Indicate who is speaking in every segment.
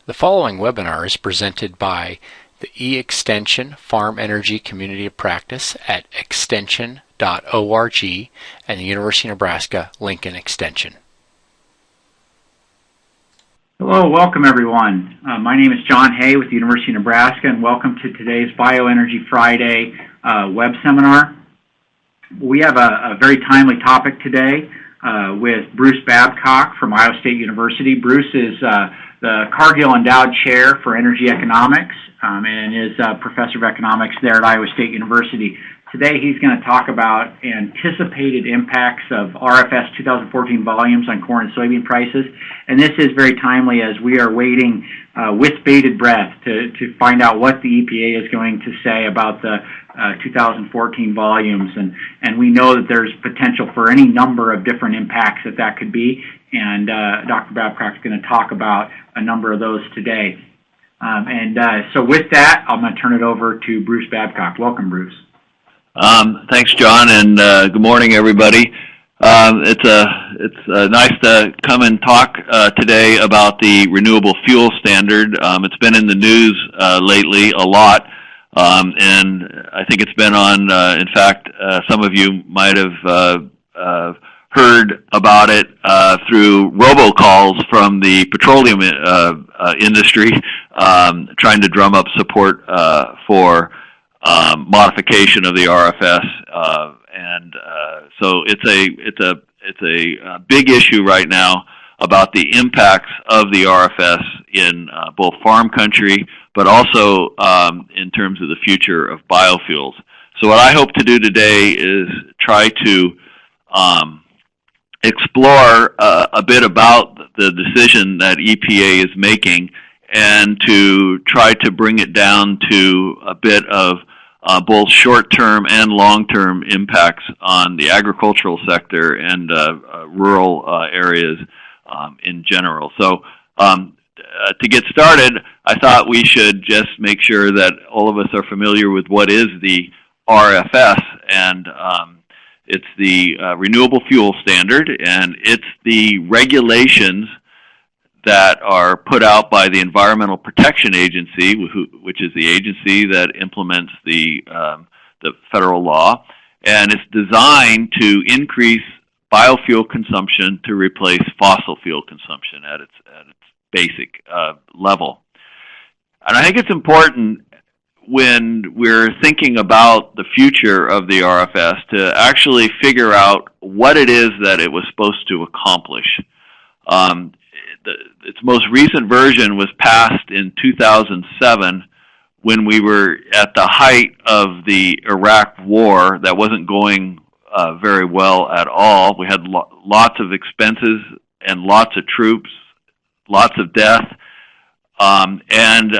Speaker 1: The following webinar is presented by the E-Extension Farm Energy Community of Practice at extension.org and the University of Nebraska Lincoln Extension.
Speaker 2: Hello, welcome everyone. My name is John Hay with the University of Nebraska, and welcome to today's Bioenergy Friday web seminar. We have a very timely topic today with Bruce Babcock from Iowa State University. Bruce is the Cargill Endowed Chair for Energy Economics and is a professor of economics there at Iowa State University. Today he's going to talk about anticipated impacts of RFS 2014 volumes on corn and soybean prices. And this is very timely as we are waiting with bated breath to find out what the EPA is going to say about the 2014 volumes. And we know that there's potential for any number of different impacts that could be. And Dr. Babcock is going to talk about a number of those today. So with that, I'm going to turn it over to Bruce Babcock. Welcome, Bruce.
Speaker 3: Thanks, John, and good morning, everybody. It's nice to come and talk today about the Renewable Fuel Standard. It's been in the news lately a lot, and I think it's been on, in fact, some of you might have heard about it through robocalls from the petroleum industry, trying to drum up support for modification of the RFS, so it's a big issue right now about the impacts of the RFS in both farm country, but also in terms of the future of biofuels. So what I hope to do today is try to explore a bit about the decision that EPA is making and to try to bring it down to a bit of both short-term and long-term impacts on the agricultural sector and rural areas in general. So to get started, I thought we should just make sure that all of us are familiar with what is the RFS, and it's the Renewable Fuel Standard, and it's the regulations that are put out by the Environmental Protection Agency, which is the agency that implements the federal law, and it's designed to increase biofuel consumption to replace fossil fuel consumption at its basic level. And I think it's important when we're thinking about the future of the RFS to actually figure out what it is that it was supposed to accomplish. Its most recent version was passed in 2007 when we were at the height of the Iraq war that wasn't going very well at all. We had lots of expenses and lots of troops, lots of death, and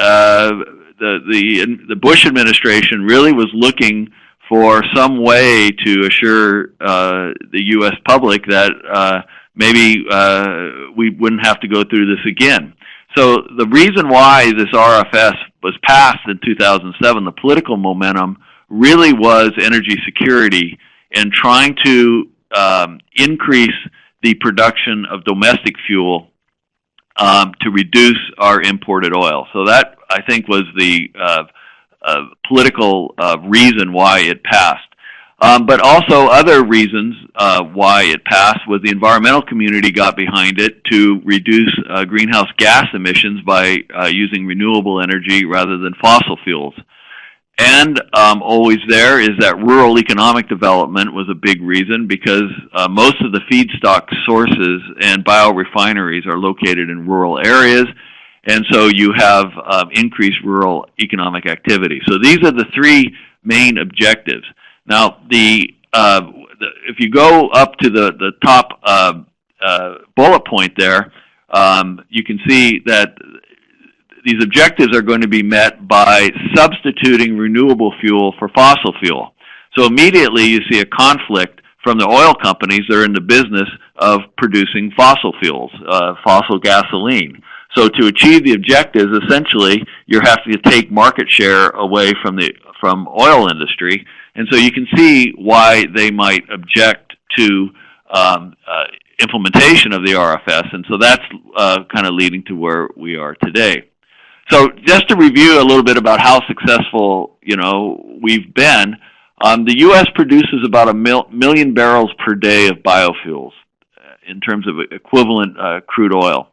Speaker 3: the Bush administration really was looking for some way to assure the U.S. public that maybe we wouldn't have to go through this again. So the reason why this RFS was passed in 2007, the political momentum, really was energy security and trying to increase the production of domestic fuel to reduce our imported oil. So that, I think, was the political reason why it passed. But also other reasons why it passed was the environmental community got behind it to reduce greenhouse gas emissions by using renewable energy rather than fossil fuels. And always there is that rural economic development was a big reason because most of the feedstock sources and biorefineries are located in rural areas, and so you have increased rural economic activity. So these are the three main objectives. Now, if you go up to the top bullet point there, you can see that these objectives are going to be met by substituting renewable fuel for fossil fuel. So immediately you see a conflict from the oil companies that are in the business of producing fossil fuels, fossil gasoline. So to achieve the objectives, essentially, you have to take market share away from oil industry. And so you can see why they might object to implementation of the RFS, and so that's kind of leading to where we are today. So just to review a little bit about how successful, we've been, the U.S. produces about 1 million barrels per day of biofuels in terms of equivalent crude oil.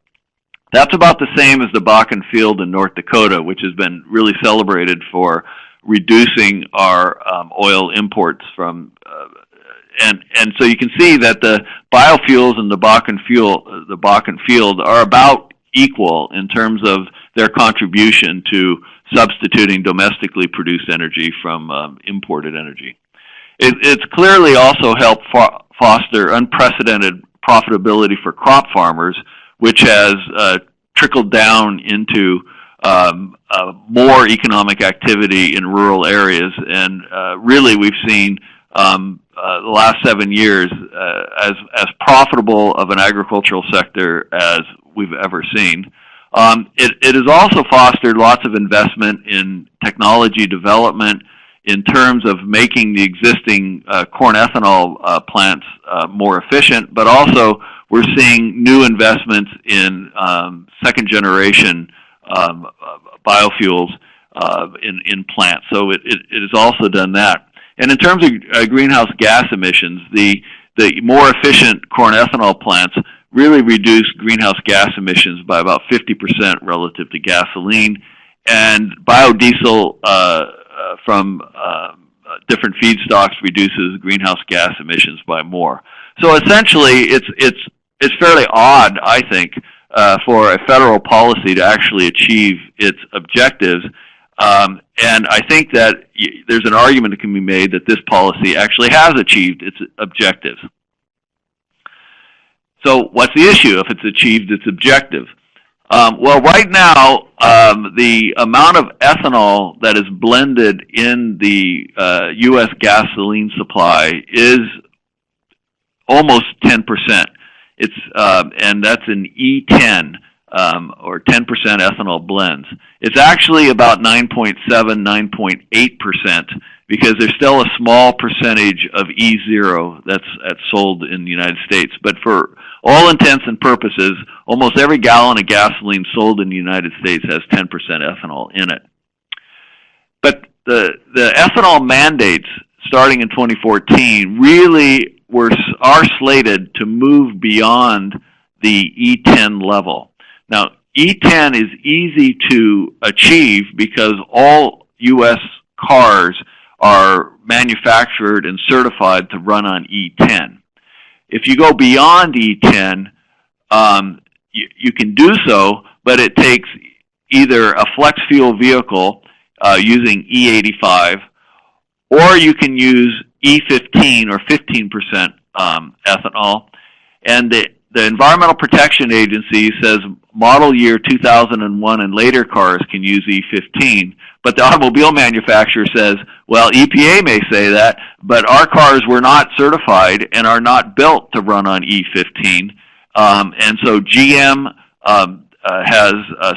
Speaker 3: That's about the same as the Bakken field in North Dakota, which has been really celebrated for reducing our oil imports from, and so you can see that the biofuels and the Bakken field are about equal in terms of their contribution to substituting domestically produced energy from imported energy. It's clearly also helped foster unprecedented profitability for crop farmers, which has trickled down into more economic activity in rural areas. And really we've seen the last 7 years as profitable of an agricultural sector as we've ever seen. It has also fostered lots of investment in technology development in terms of making the existing corn ethanol plants more efficient, but also we're seeing new investments in second-generation biofuels in plants. So it has also done that. And in terms of greenhouse gas emissions, the more efficient corn ethanol plants really reduce greenhouse gas emissions by about 50% relative to gasoline, and biodiesel from different feedstocks reduces greenhouse gas emissions by more. So essentially, it's fairly odd, I think, for a federal policy to actually achieve its objectives. And I think that there's an argument that can be made that this policy actually has achieved its objectives. So what's the issue if it's achieved its objective? Well, right now, the amount of ethanol that is blended in the U.S. gasoline supply is almost 10%. It's and that's an E10 or 10% ethanol blends. It's actually about 9.7, 9.8% because there's still a small percentage of E0 that's sold in the United States. But for all intents and purposes, almost every gallon of gasoline sold in the United States has 10% ethanol in it. But the ethanol mandates starting in 2014 really are slated to move beyond the E10 level. Now, E10 is easy to achieve because all U.S. cars are manufactured and certified to run on E10. If you go beyond E10, you can do so, but it takes either a flex fuel vehicle using E85, or you can use E15 or 15% ethanol. And the Environmental Protection Agency says model year 2001 and later cars can use E15, but the automobile manufacturer says, well, EPA may say that, but our cars were not certified and are not built to run on E15. And so GM has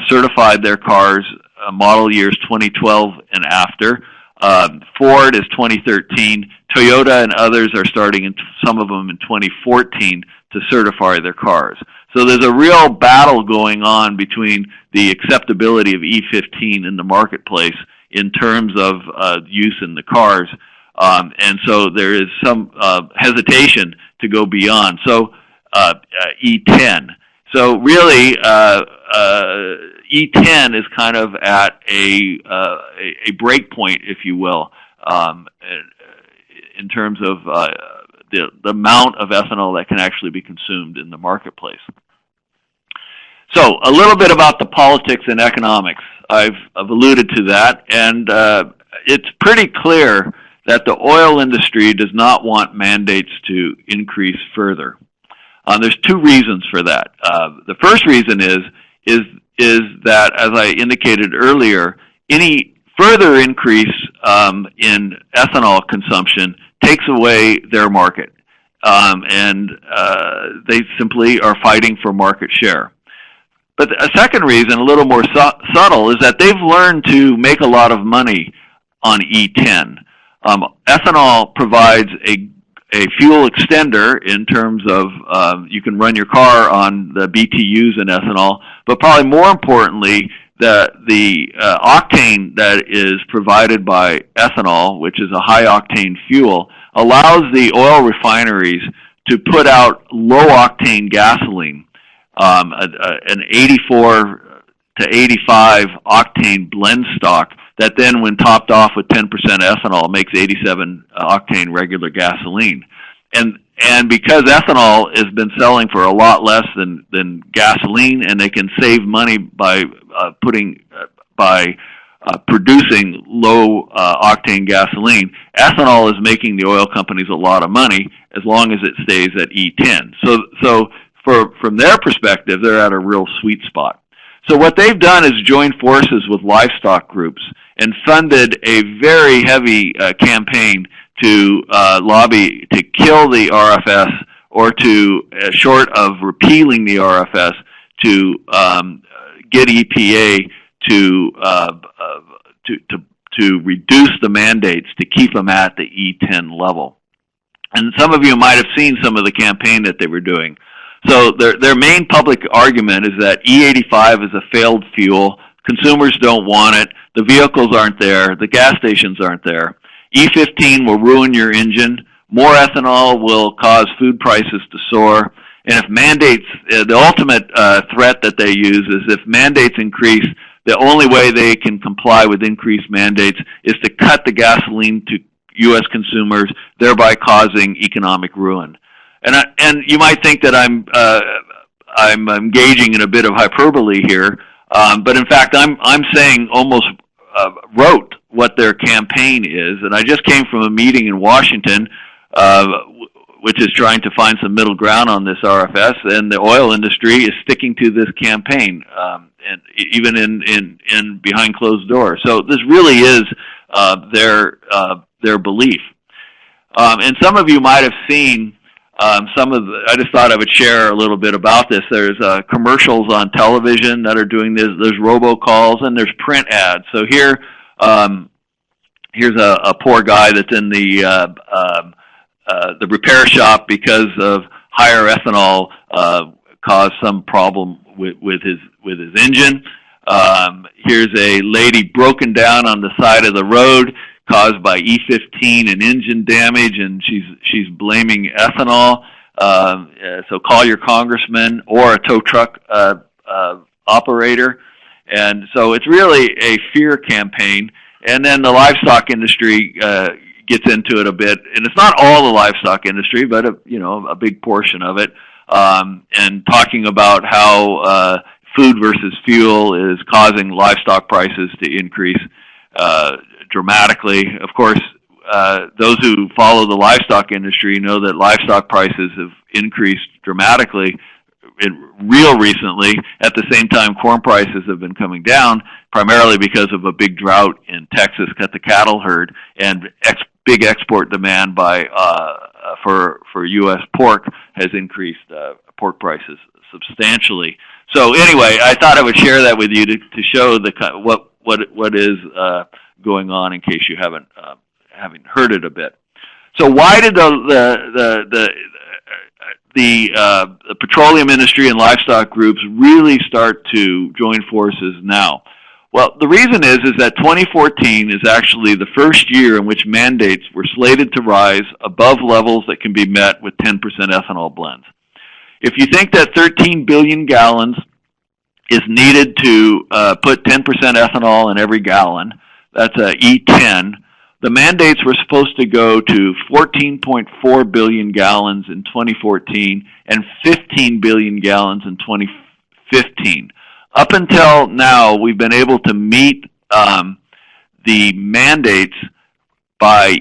Speaker 3: certified their cars model years 2012 and after. Ford is 2013. Toyota and others are starting, some of them in 2014, to certify their cars. So there's a real battle going on between the acceptability of E15 in the marketplace in terms of use in the cars. And so there is some hesitation to go beyond. So E10. So really, E10 is kind of at a break point, if you will, in terms of the amount of ethanol that can actually be consumed in the marketplace. So a little bit about the politics and economics. I've alluded to that, and it's pretty clear that the oil industry does not want mandates to increase further. There's two reasons for that. The first reason is that, as I indicated earlier, any further increase in ethanol consumption takes away their market, and they simply are fighting for market share. But a second reason, a little more subtle, is that they've learned to make a lot of money on E10. Ethanol provides a fuel extender in terms of you can run your car on the BTUs in ethanol, but probably more importantly, the octane that is provided by ethanol, which is a high octane fuel, allows the oil refineries to put out low octane gasoline, an 84 to 85 octane blend stock that then, when topped off with 10% ethanol, makes 87 octane regular gasoline. And because ethanol has been selling for a lot less than gasoline, and they can save money by producing low octane gasoline, ethanol is making the oil companies a lot of money as long as it stays at E10. So from their perspective, they're at a real sweet spot. So what they've done is joined forces with livestock groups and funded a very heavy campaign to lobby to kill the RFS, or to, short of repealing the RFS, to get EPA to reduce the mandates to keep them at the E10 level. And some of you might have seen some of the campaign that they were doing. So their main public argument is that E85 is a failed fuel. Consumers don't want it. The vehicles aren't there. The gas stations aren't there. E15 will ruin your engine. More ethanol will cause food prices to soar. And if mandates, the ultimate threat that they use is if mandates increase, the only way they can comply with increased mandates is to cut the gasoline to U.S. consumers, thereby causing economic ruin. And you might think that I'm engaging in a bit of hyperbole here, but in fact I'm saying almost wrote what their campaign is. And I just came from a meeting in Washington, which is trying to find some middle ground on this RFS, and the oil industry is sticking to this campaign, and even in behind closed doors. So this really is their belief. And some of you might have seen I just thought I would share a little bit about this. There's commercials on television that are doing this. There's robocalls, and there's print ads. So here's a poor guy that's in the repair shop because of higher ethanol caused some problem with his engine. Here's a lady broken down on the side of the road, caused by E15 and engine damage, and she's blaming ethanol. So call your congressman or a tow truck operator. And so it's really a fear campaign. And then the livestock industry gets into it a bit, and it's not all the livestock industry, but a big portion of it. And talking about how food versus fuel is causing livestock prices to increase dramatically. Of course, those who follow the livestock industry know that livestock prices have increased dramatically real recently. At the same time, corn prices have been coming down, primarily because of a big drought in Texas cut the cattle herd, and big export demand for U.S. pork has increased pork prices substantially. So anyway, I thought I would share that with you to show what is going on, in case you haven't heard it a bit. So why did the petroleum industry and livestock groups really start to join forces now? Well, the reason is that 2014 is actually the first year in which mandates were slated to rise above levels that can be met with 10% ethanol blends. If you think that 13 billion gallons is needed to put 10% ethanol in every gallon, that's E10, the mandates were supposed to go to 14.4 billion gallons in 2014 and 15 billion gallons in 2015. Up until now, we've been able to meet the mandates by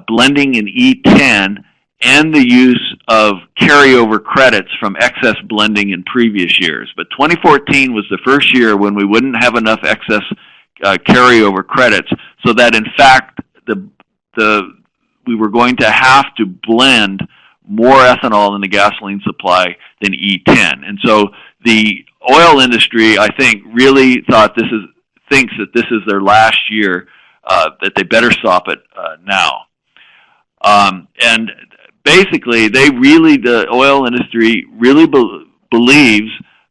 Speaker 3: blending in E10 and the use of carryover credits from excess blending in previous years. But 2014 was the first year when we wouldn't have enough excess carryover credits, so that in fact we were going to have to blend more ethanol in the gasoline supply than E10. And so the oil industry, I think, really thinks that this is their last year, that they better stop it now. And basically, the oil industry really believes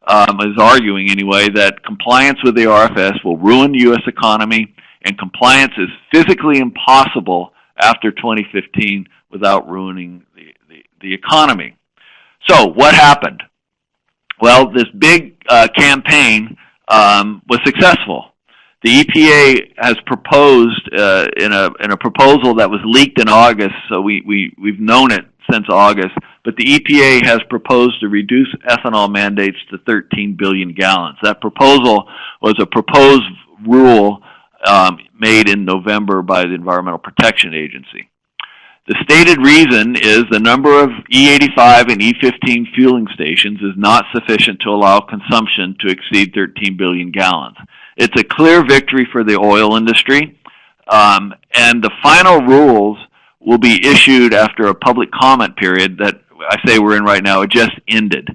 Speaker 3: is arguing anyway, that compliance with the RFS will ruin the U.S. economy, and compliance is physically impossible after 2015 without ruining the economy. So what happened? Well, this big campaign was successful. The EPA has proposed in a proposal that was leaked in August, so we've known it since August, but the EPA has proposed to reduce ethanol mandates to 13 billion gallons. That proposal was a proposed rule made in November by the Environmental Protection Agency. The stated reason is the number of E85 and E15 fueling stations is not sufficient to allow consumption to exceed 13 billion gallons. It's a clear victory for the oil industry, and the final rules will be issued after a public comment period that I say we're in right now. It just ended.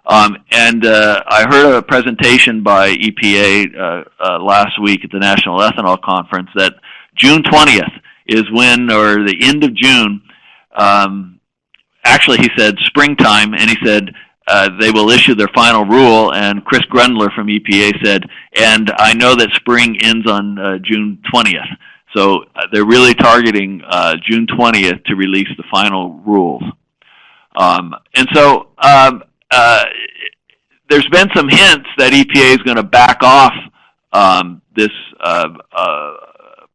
Speaker 3: I heard a presentation by EPA last week at the National Ethanol Conference that June 20th is when, or the end of June, actually he said springtime, and he said they will issue their final rule, and Chris Grundler from EPA said, and I know that spring ends on June 20th. So they're really targeting June 20th to release the final rules. There's been some hints that EPA is going to back off this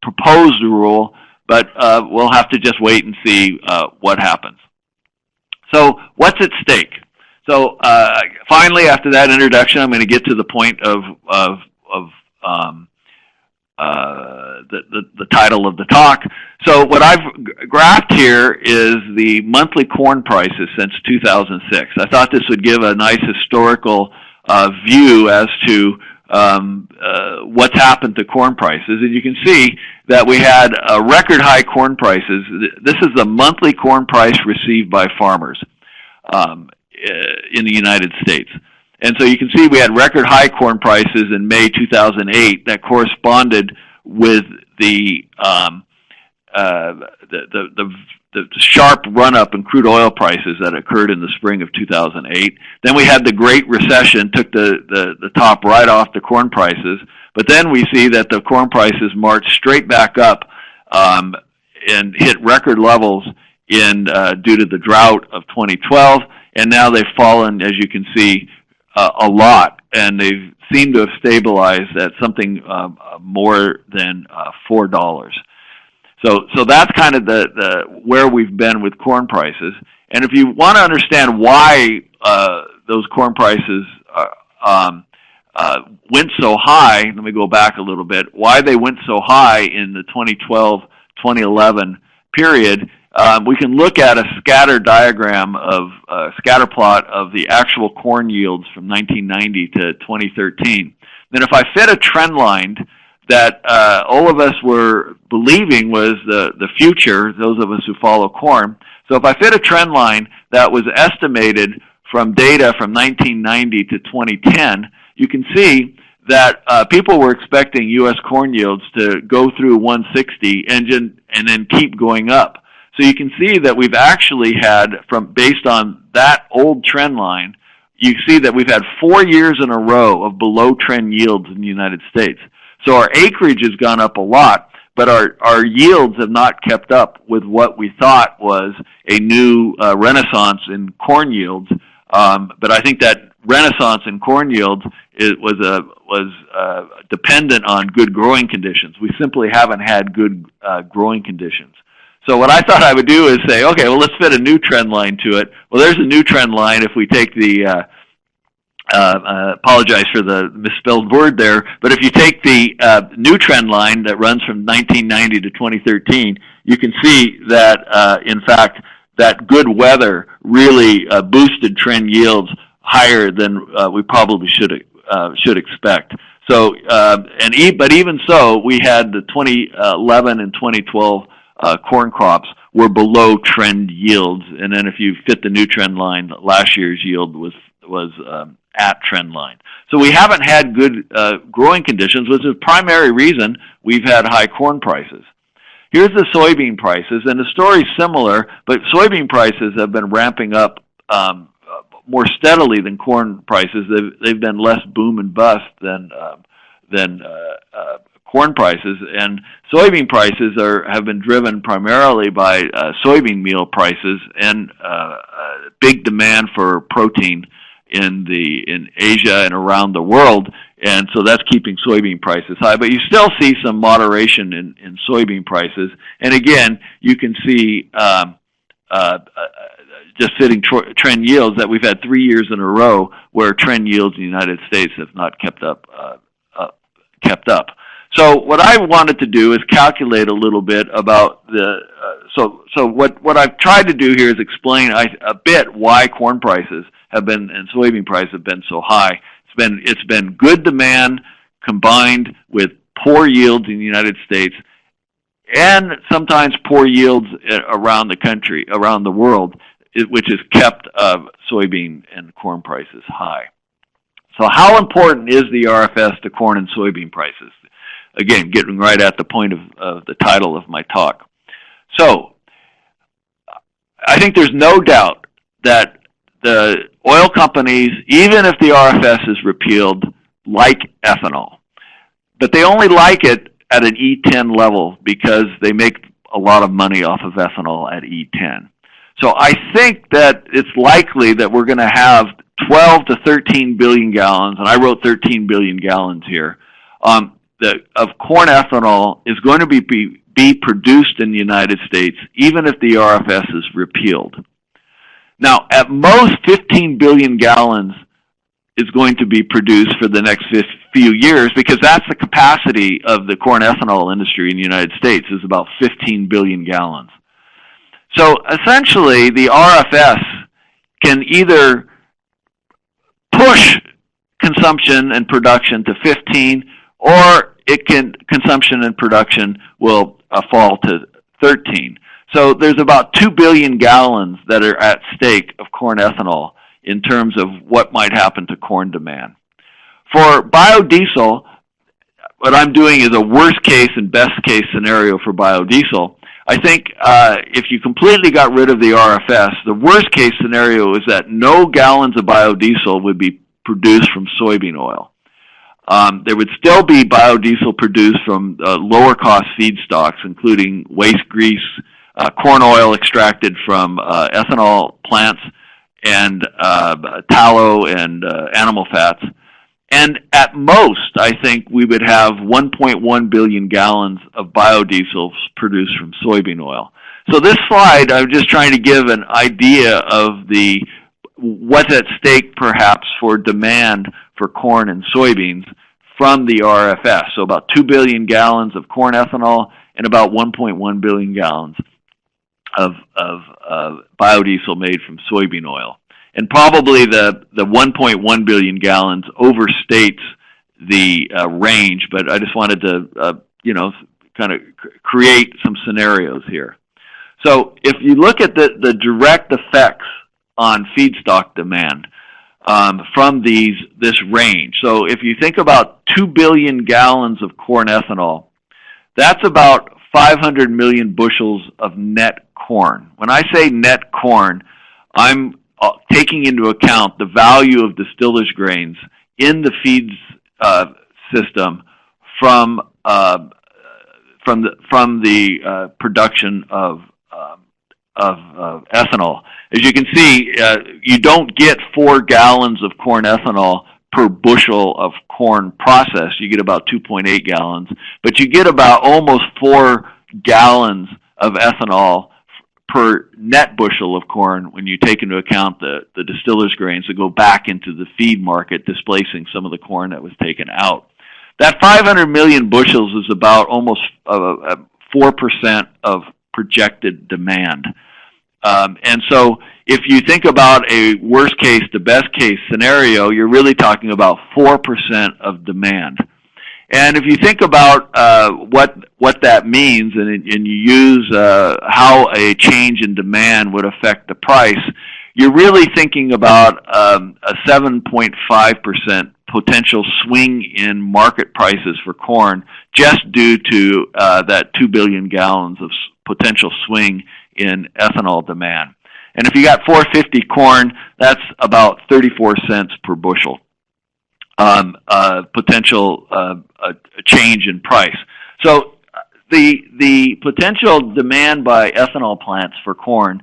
Speaker 3: proposed rule, but we'll have to just wait and see what happens. So what's at stake? So finally, after that introduction, I'm going to get to the point of the title of the talk. So what I've graphed here is the monthly corn prices since 2006. I thought this would give a nice historical view as to what's happened to corn prices. And you can see that we had record high corn prices. This is the monthly corn price received by farmers in the United States. And so you can see we had record high corn prices in May 2008 that corresponded with the sharp run-up in crude oil prices that occurred in the spring of 2008. Then we had the Great Recession, took the top right off the corn prices. But then we see that the corn prices marched straight back up and hit record levels due to the drought of 2012. And now they've fallen, as you can see, a lot, and they seem to have stabilized at something more than $4. So that's kind of the where we've been with corn prices. And if you want to understand why those corn prices went so high, let me go back a little bit. Why they went so high in the 2012-2011 period. We can look at a scatter diagram of scatter plot of the actual corn yields from 1990 to 2013. Then if I fit a trend line that all of us were believing was the future, those of us who follow corn. So if I fit a trend line that was estimated from data from 1990 to 2010, you can see that people were expecting U.S. corn yields to go through 160 and then keep going up. So you can see that we've actually had, based on that old trend line, you see that we've had 4 years in a row of below trend yields in the United States. So our acreage has gone up a lot, but our yields have not kept up with what we thought was a new renaissance in corn yields. But I think that renaissance in corn yields was dependent on good growing conditions. We simply haven't had good growing conditions. So what I thought I would do is say, okay, well, let's fit a new trend line to it. Well, there's a new trend line if we take the, apologize for the misspelled word there, but if you take the new trend line that runs from 1990 to 2013, you can see that, in fact, that good weather really boosted trend yields higher than we probably should expect. So, but even so, we had the 2011 and 2012 corn crops were below trend yields, and then if you fit the new trend line, last year's yield was at trend line. So we haven't had good growing conditions, which is the primary reason we've had high corn prices. Here's the soybean prices, and the story's similar, but soybean prices have been ramping up more steadily than corn prices. They've been less boom and bust than corn prices, and soybean prices have been driven primarily by soybean meal prices and big demand for protein in Asia and around the world, and so that's keeping soybean prices high. But you still see some moderation in soybean prices, and again, you can see just sitting trend yields that we've had 3 years in a row where trend yields in the United States have not kept up. So what I wanted to do is calculate a little bit about the. So what I've tried to do here is explain a bit why corn prices have been and soybean prices have been so high. It's been good demand combined with poor yields in the United States, and sometimes poor yields around the country, around the world, which has kept soybean and corn prices high. So how important is the RFS to corn and soybean prices? Again, getting right at the point of the title of my talk. So I think there's no doubt that the oil companies, even if the RFS is repealed, like ethanol. But they only like it at an E10 level because they make a lot of money off of ethanol at E10. So I think that it's likely that we're going to have 12 to 13 billion gallons, and I wrote 13 billion gallons here, of corn ethanol is going to be produced in the United States, even if the RFS is repealed. Now, at most, 15 billion gallons is going to be produced for the next few years, because that's the capacity of the corn ethanol industry in the United States, is about 15 billion gallons. So essentially, the RFS can either push consumption and production to 15, or consumption and production will fall to 13. So there's about 2 billion gallons that are at stake of corn ethanol in terms of what might happen to corn demand. For biodiesel, what I'm doing is a worst case and best case scenario for biodiesel. I think if you completely got rid of the RFS, the worst case scenario is that no gallons of biodiesel would be produced from soybean oil. There would still be biodiesel produced from lower cost feedstocks, including waste grease, corn oil extracted from ethanol plants, and tallow and animal fats. And at most, I think we would have 1.1 billion gallons of biodiesel produced from soybean oil. So this slide, I'm just trying to give an idea of what's at stake perhaps for demand for corn and soybeans from the RFS. So about 2 billion gallons of corn ethanol and about 1.1 billion gallons of biodiesel made from soybean oil. And probably the 1.1 billion gallons overstates the range, but I just wanted to, kind of create some scenarios here. So if you look at the direct effects on feedstock demand from this range, so if you think about 2 billion gallons of corn ethanol, that's about 500 million bushels of net corn. When I say net corn, I'm taking into account the value of distillers grains in the feeds system from the production of ethanol. As you can see, you don't get 4 gallons of corn ethanol per bushel of corn processed. You get about 2.8 gallons, but you get about almost 4 gallons of ethanol per net bushel of corn when you take into account the distillers grains that go back into the feed market, displacing some of the corn that was taken out. That 500 million bushels is about almost 4% of projected demand. And so if you think about a worst case to best case scenario, you're really talking about 4% of demand. And if you think about what that means, and you use how a change in demand would affect the price, you're really thinking about a 7.5% potential swing in market prices for corn, just due to that 2 billion gallons of potential swing in ethanol demand. And if you got $4.50 corn, that's about 34 cents per bushel potential change in price. So the potential demand by ethanol plants for corn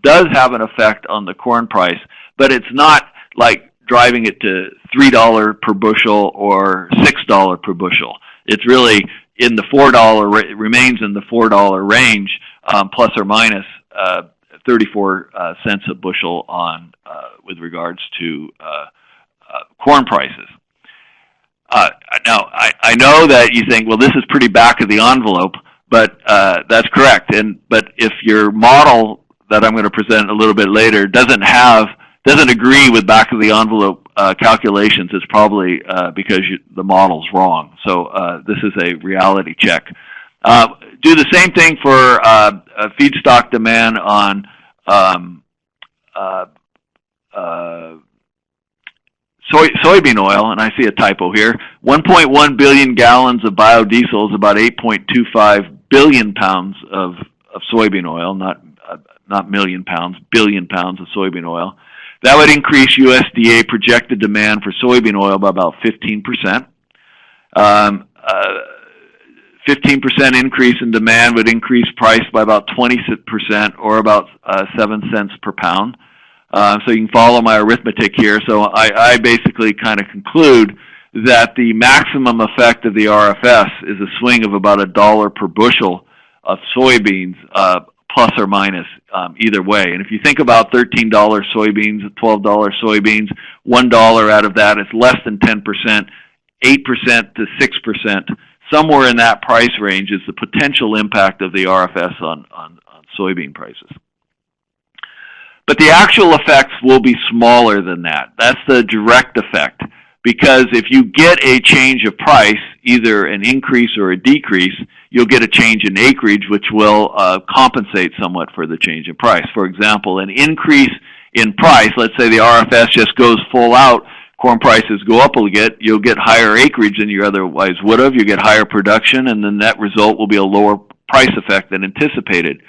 Speaker 3: does have an effect on the corn price, but it's not like driving it to $3 per bushel or $6 per bushel. It's really in the $4, remains in the $4 range, plus or minus 34 cents a bushel on with regards to corn prices. Now, I know that you think, well, this is pretty back of the envelope, but that's correct. But if your model that I'm going to present a little bit later doesn't agree with back of the envelope calculations, it's probably because the model's wrong. So this is a reality check. Do the same thing for feedstock demand on soybean oil, and I see a typo here. 1.1 billion gallons of biodiesel is about 8.25 billion pounds of soybean oil, not million pounds, billion pounds of soybean oil. That would increase USDA projected demand for soybean oil by about 15%. 15% increase in demand would increase price by about 20%, or about 7 cents per pound. So you can follow my arithmetic here. So I basically kind of conclude that the maximum effect of the RFS is a swing of about $1 per bushel of soybeans, plus or minus either way. And if you think about $13 soybeans, $12 soybeans, $1 out of that is less than 10%, 8% to 6%. Somewhere in that price range is the potential impact of the RFS on soybean prices. But the actual effects will be smaller than that. That's the direct effect. Because if you get a change of price, either an increase or a decrease, you'll get a change in acreage, which will compensate somewhat for the change in price. For example, an increase in price, let's say the RFS just goes full out, corn prices go up a little bit, you'll get higher acreage than you otherwise would have, you get higher production, and the net result will be a lower price effect than anticipated.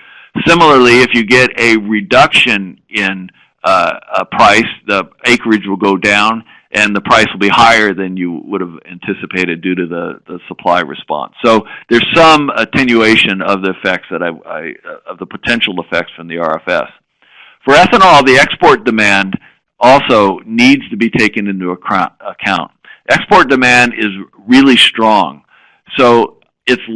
Speaker 3: Similarly, if you get a reduction in a price, the acreage will go down, and the price will be higher than you would have anticipated due to the supply response. So there's some attenuation of the effects that of the potential effects from the RFS. For ethanol, the export demand also needs to be taken into account. Export demand is really strong, so it's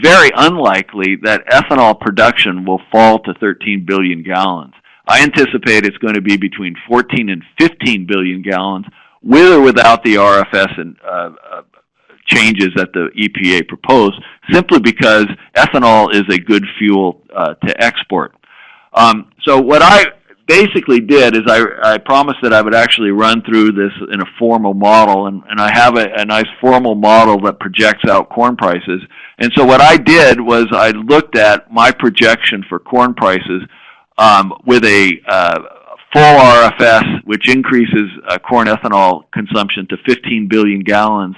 Speaker 3: very unlikely that ethanol production will fall to 13 billion gallons. I anticipate it's going to be between 14 and 15 billion gallons, with or without the RFS and changes that the EPA proposed, simply because ethanol is a good fuel to export. So what I basically did is I promised that I would actually run through this in a formal model, and I have a nice formal model that projects out corn prices. And so what I did was I looked at my projection for corn prices with a full RFS, which increases corn ethanol consumption to 15 billion gallons,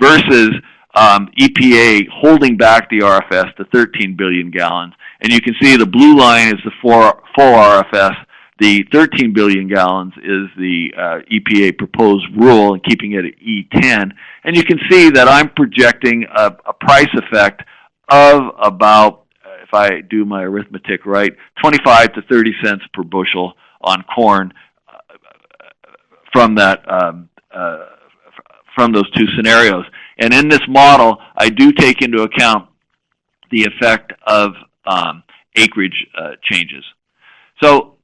Speaker 3: versus EPA holding back the RFS to 13 billion gallons. And you can see the blue line is the full RFS. The 13 billion gallons is the EPA proposed rule, and keeping it at E10. And you can see that I'm projecting a price effect of about, if I do my arithmetic right, 25 to 30 cents per bushel on corn from that from those two scenarios. And in this model, I do take into account the effect of acreage changes. So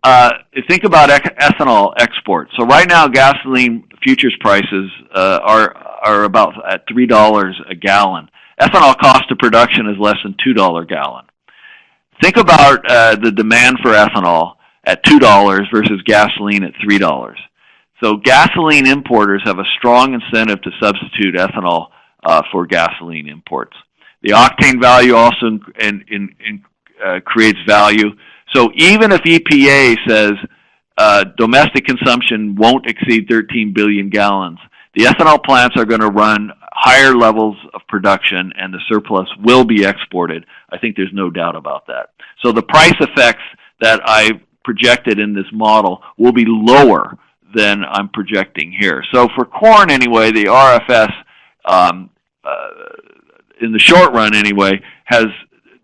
Speaker 3: think about ethanol exports. So right now, gasoline futures prices are about at $3 a gallon. Ethanol cost of production is less than $2 a gallon. Think about the demand for ethanol at $2 versus gasoline at $3. So gasoline importers have a strong incentive to substitute ethanol for gasoline imports. The octane value also creates value. So even if EPA says domestic consumption won't exceed 13 billion gallons, the ethanol plants are going to run higher levels of production, and the surplus will be exported. I think there's no doubt about that. So the price effects that I projected in this model will be lower than I'm projecting here. So for corn anyway, the RFS, in the short run anyway,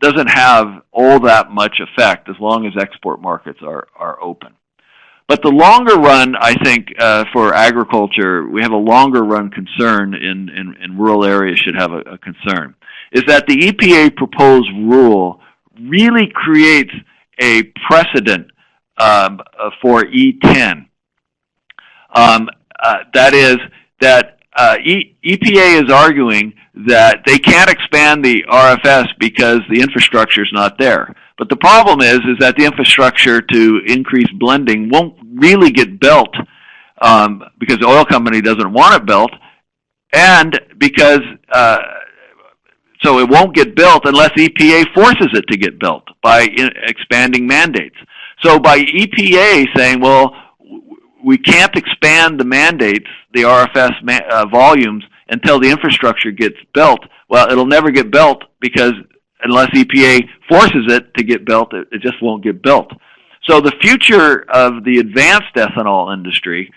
Speaker 3: doesn't have all that much effect as long as export markets are open. But the longer run, I think, for agriculture, we have a longer run concern in rural areas should have a concern, is that the EPA proposed rule really creates a precedent for E10. That is that EPA is arguing that they can't expand the RFS because the infrastructure is not there. But the problem is that the infrastructure to increase blending won't really get built because the oil company doesn't want it built, and because so it won't get built unless EPA forces it to get built by expanding mandates. So by EPA saying, well, we can't expand the mandates, the RFS volumes, until the infrastructure gets built. Well, it'll never get built because unless EPA forces it to get built, it just won't get built. So the future of the advanced ethanol industry,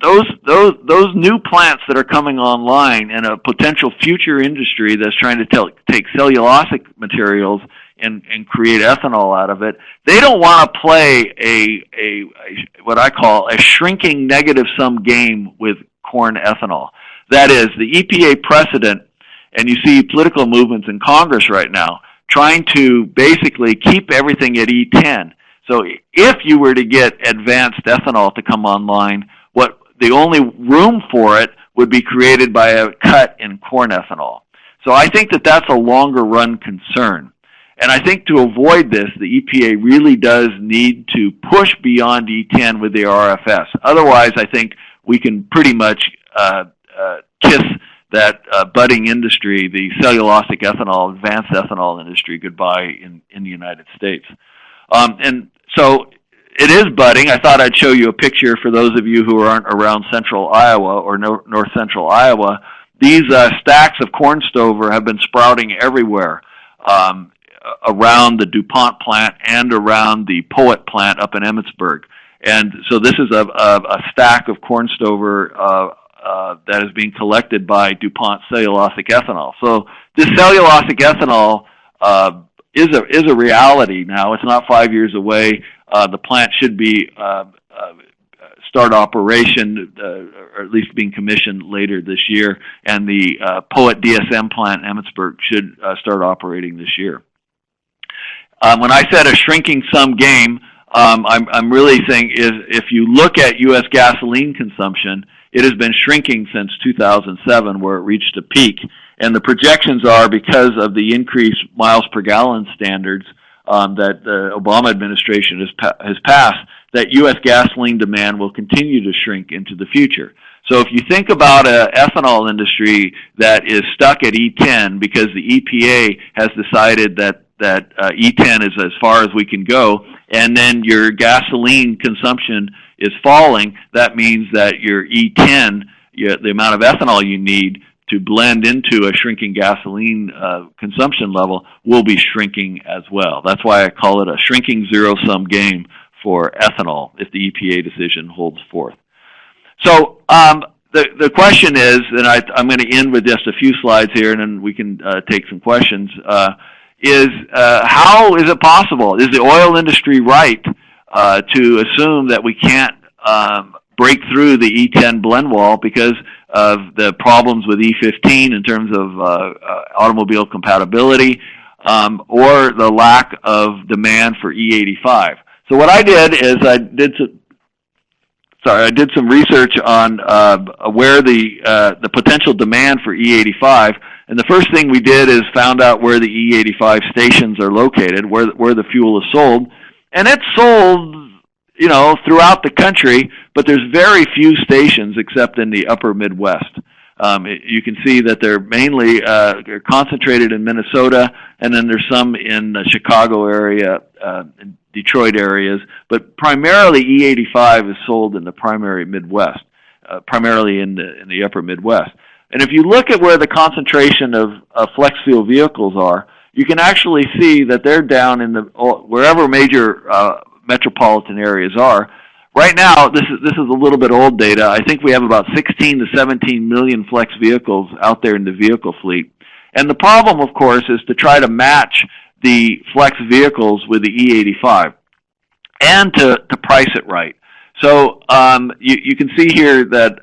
Speaker 3: those new plants that are coming online and a potential future industry that's trying to take cellulosic materials and create ethanol out of it, they don't want to play a what I call a shrinking negative sum game with corn ethanol. That is, the EPA precedent, and you see political movements in Congress right now trying to basically keep everything at E10. So if you were to get advanced ethanol to come online, the only room for it would be created by a cut in corn ethanol. So I think that that's a longer run concern. And I think to avoid this, the EPA really does need to push beyond E10 with the RFS. Otherwise, I think we can pretty much kiss that budding industry, the cellulosic ethanol, advanced ethanol industry, goodbye in the United States. And so it is budding. I thought I'd show you a picture for those of you who aren't around central Iowa or north central Iowa. These stacks of corn stover have been sprouting everywhere around the DuPont plant and around the Poet plant up in Emmitsburg. And so this is a stack of corn stover that is being collected by DuPont cellulosic ethanol. So this cellulosic ethanol is a reality now. It's not 5 years away. The plant should be start operation, or at least being commissioned later this year, and the Poet DSM plant in Emmitsburg should start operating this year. When I said a shrinking sum game, I'm really saying is if you look at U.S. gasoline consumption, it has been shrinking since 2007, where it reached a peak. And the projections are because of the increased miles per gallon standards that the Obama administration has passed, that U.S. gasoline demand will continue to shrink into the future. So if you think about an ethanol industry that is stuck at E10 because the EPA has decided that E10 is as far as we can go, and then your gasoline consumption is falling, that means that your E10, the amount of ethanol you need to blend into a shrinking gasoline consumption level, will be shrinking as well. That's why I call it a shrinking zero-sum game for ethanol if the EPA decision holds forth. So the question is, and I'm going to end with just a few slides here, and then we can take some questions, is how is it possible? Is the oil industry right to assume that we can't break through the E10 blend wall because of the problems with E15 in terms of automobile compatibility or the lack of demand for E85? So what I did is I did some research on where the potential demand for E85. And the first thing we did is found out where the E85 stations are located, where the fuel is sold. And it's sold, throughout the country, but there's very few stations except in the upper Midwest. You can see that they're mainly concentrated in Minnesota, and then there's some in the Chicago area, and Detroit areas, but primarily E85 is sold in the primary Midwest, primarily in the upper Midwest. And if you look at where the concentration of flex fuel vehicles are, you can actually see that they're down in the wherever major metropolitan areas are. Right now, this is a little bit old data. I think we have about 16 to 17 million flex vehicles out there in the vehicle fleet. And the problem, of course, is to try to match the flex vehicles with the E85 and to price it right. So you can see here that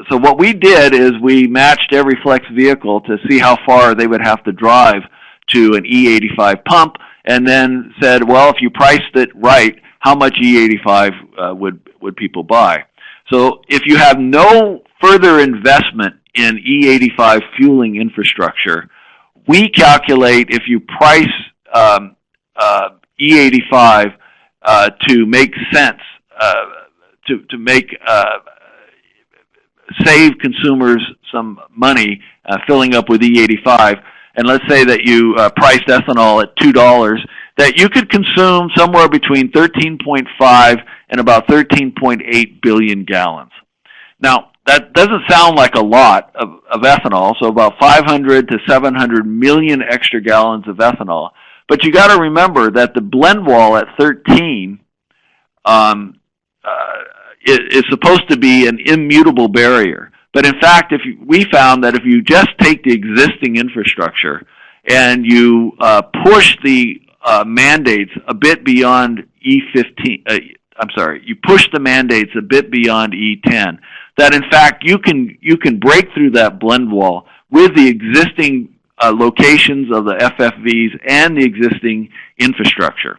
Speaker 3: so what we did is we matched every flex vehicle to see how far they would have to drive to an E85 pump, and then said, well, if you priced it right, how much E85 would people buy? So if you have no further investment in E85 fueling infrastructure, we calculate if you price E85 to make sense, to make save consumers some money filling up with E85, and let's say that you priced ethanol at $2, that you could consume somewhere between 13.5 and about 13.8 billion gallons. Now, that doesn't sound like a lot of ethanol, so about 500 to 700 million extra gallons of ethanol. But you got to remember that the blend wall at 13 is supposed to be an immutable barrier. But in fact, we found that if you just take the existing infrastructure and you push the mandates a bit beyond E15, you push the mandates a bit beyond E10, that in fact you can break through that blend wall with the existing locations of the FFVs and the existing infrastructure.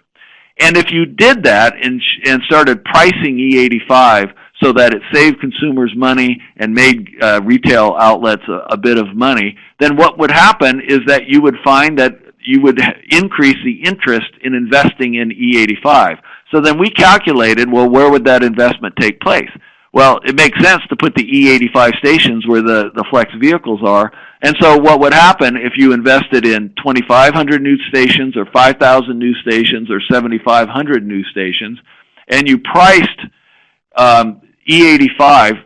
Speaker 3: And if you did that and started pricing E85 so that it saved consumers money and made retail outlets a bit of money, then what would happen is that you would find that you would increase the interest in investing in E85. So then we calculated, well, where would that investment take place? Well, it makes sense to put the E85 stations where the flex vehicles are. And so what would happen if you invested in 2,500 new stations or 5,000 new stations or 7,500 new stations, and you priced E85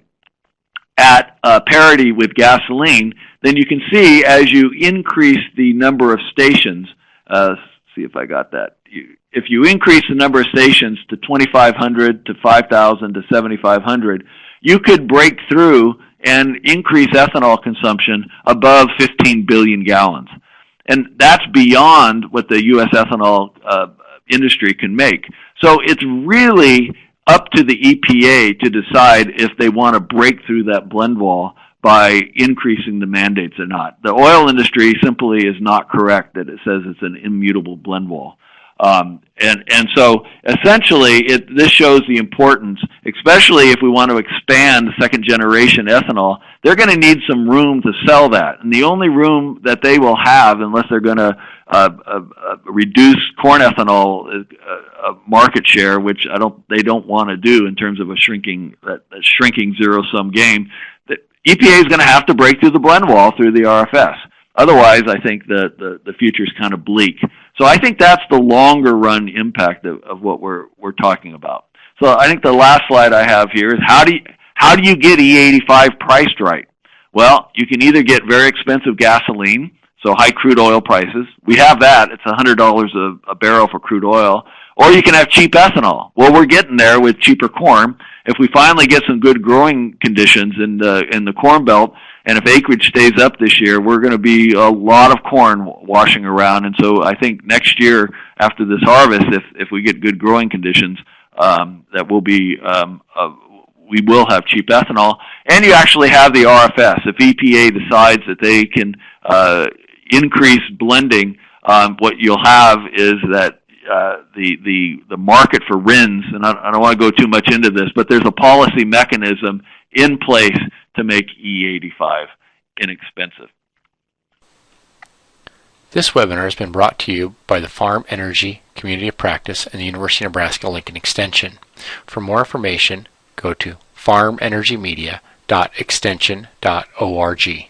Speaker 3: at parity with gasoline, then you can see as you increase the number of stations, see if I got that. If you increase the number of stations to 2,500 to 5,000 to 7,500, you could break through and increase ethanol consumption above 15 billion gallons. And that's beyond what the U.S. ethanol industry can make. So it's really up to the EPA to decide if they want to break through that blend wall by increasing the mandates or not. The oil industry simply is not correct that it says it's an immutable blend wall. And so essentially this shows the importance, especially if we want to expand second generation ethanol, they're going to need some room to sell that. And the only room that they will have, unless they're going to reduce corn ethanol market share, which they don't want to do in terms of a shrinking zero-sum game, the EPA is going to have to break through the blend wall through the RFS. Otherwise, I think the future is kind of bleak. So I think that's the longer run impact of what we're talking about. So I think the last slide I have here is how do you get E85 priced right? Well, you can either get very expensive gasoline, so high crude oil prices. We have that. It's $100 a barrel for crude oil. Or you can have cheap ethanol. Well, we're getting there with cheaper corn. If we finally get some good growing conditions in the Corn Belt, and if acreage stays up this year, we're going to be a lot of corn washing around. And so I think next year after this harvest, if we get good growing conditions, that will be we will have cheap ethanol. And you actually have the RFS. If EPA decides that they can increase blending, what you'll have is that the market for RINs, and I don't want to go too much into this, but there's a policy mechanism in place to make E85 inexpensive.
Speaker 1: This webinar has been brought to you by the Farm Energy Community of Practice and the University of Nebraska Lincoln Extension. For more information, go to farmenergymedia.extension.org.